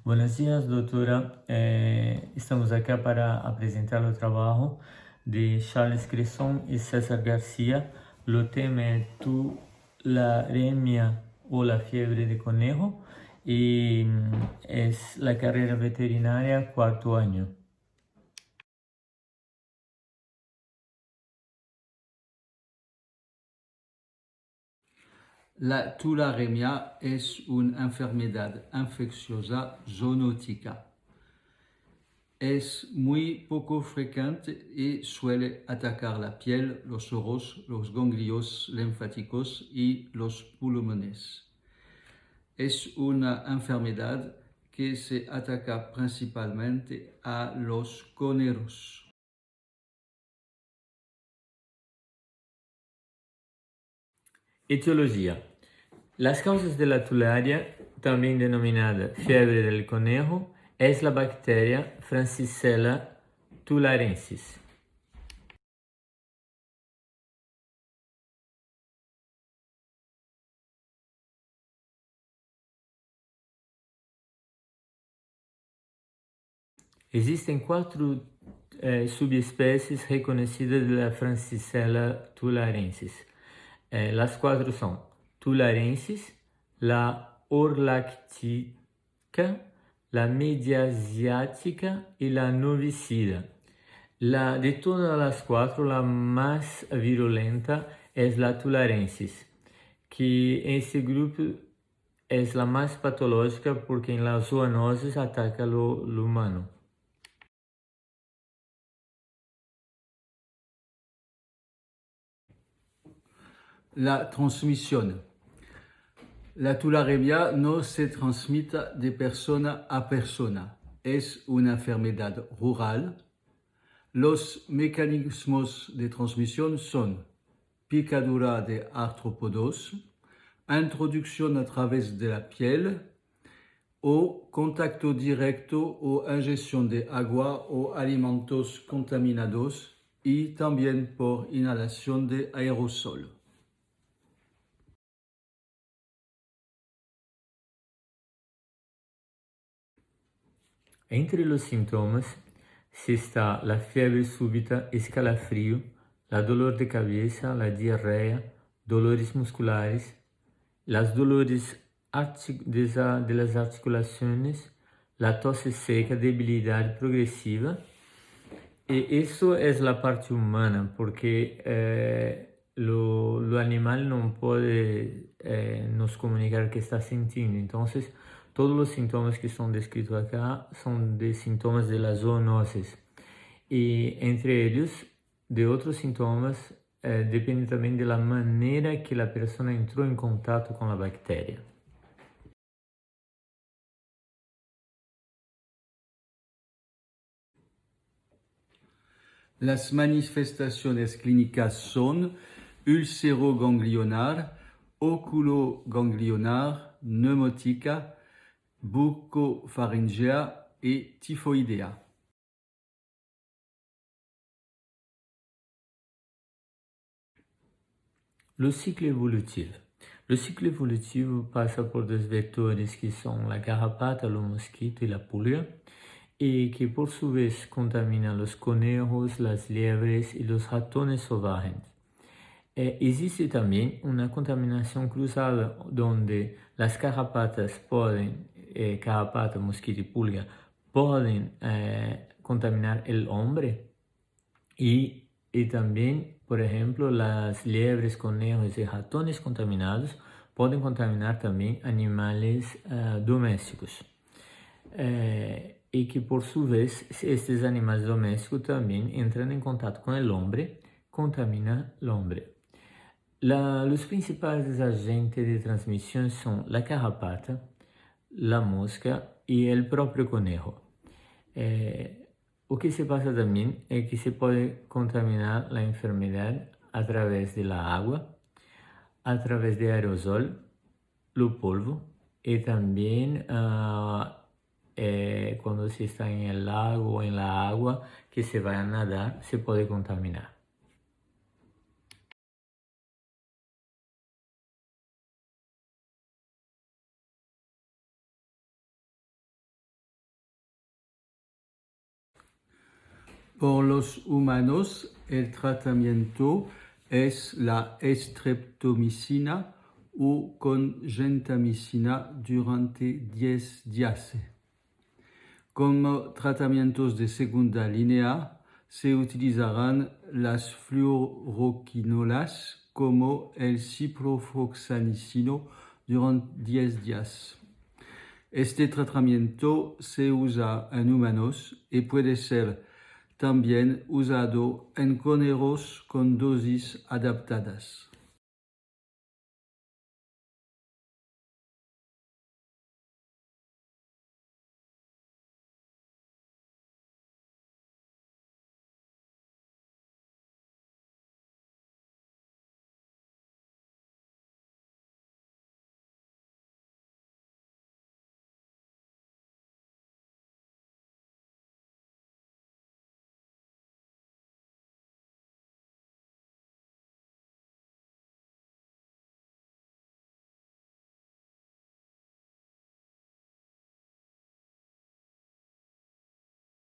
Buenos días, doutora. Estamos aqui para apresentar o trabalho de Charles Cresson e César Garcia. O tema é tularemia ou la fiebre de conejo e é a carreira veterinária quarto ano. La tularemia es una enfermedad infecciosa zoonótica. Es muy poco frecuente y suele atacar la piel, los ojos, los ganglios linfáticos y los pulmones. Es una enfermedad que se ataca principalmente a los conejos. Etiologia. Las causas de la tularia, también denominada fiebre del conejo, es la bacteria Francisella tularensis. Existem quatro subespécies reconhecidas da Francisella tularensis. As quatro são tularensis, la orlactica, la mediasiática e la novicida. De todas as quatro, a mais virulenta é la tularensis, que esse grupo é a mais patológica porque em las zoonoses ataca o humano. La transmisión. La tularemia no se transmite de persona a persona. Es una enfermedad rural. Los mecanismos de transmisión son picadura de artrópodos, introducción a través de la piel o contacto directo o ingestión de agua o alimentos contaminados y también por inhalación de aerosol. Entre os sintomas se está a febre súbita, escalafrio, a dolor de cabeça, a diarreia, dolores musculares, las dolores de las articulaciones, la tos seca, debilidade progressiva. E isso é a parte humana, porque o animal não pode nos comunicar o que está sentindo. Então, todos os sintomas que são descritos aqui são de sintomas de las zoonoses. E entre eles, de outros sintomas, depende também da maneira que a pessoa entrou em contato com a bactéria. Las manifestaciones clínicas son ulceroganglionar, oculoganglionar, neumótica, bucofaringea y tifoidea. O ciclo evolutivo. O ciclo evolutivo passa por dois vetores que são a garrapata, o mosquito e a pulga, e que por sua vez contaminam os conejos, as liebres e os ratones selvagens. Existe também uma contaminação cruzada, onde as carrapatas podem, carrapata, mosquito e pulga, podem contaminar o homem e também, por exemplo, as liebres, conejos e ratones contaminados podem contaminar também animais domésticos. E que, por sua vez, estes animais domésticos também entram em contato com o homem, contaminam o homem. Os principais agentes de transmissão são a carrapata, a mosca e o próprio conejo. O que se passa também é que se pode contaminar a enfermidade através da água, através de aerosol, o polvo e também quando se está em el lago ou em la água que se vai a nadar, se pode contaminar. Por los humanos, el tratamiento es la streptomicina o con gentamicina durante 10 días. Como tratamientos de segunda línea, se utilizarán las fluoroquinolas como el ciprofloxacino durante 10 días. Este tratamiento se usa en humanos y puede ser también usado en conejos con dosis adaptadas.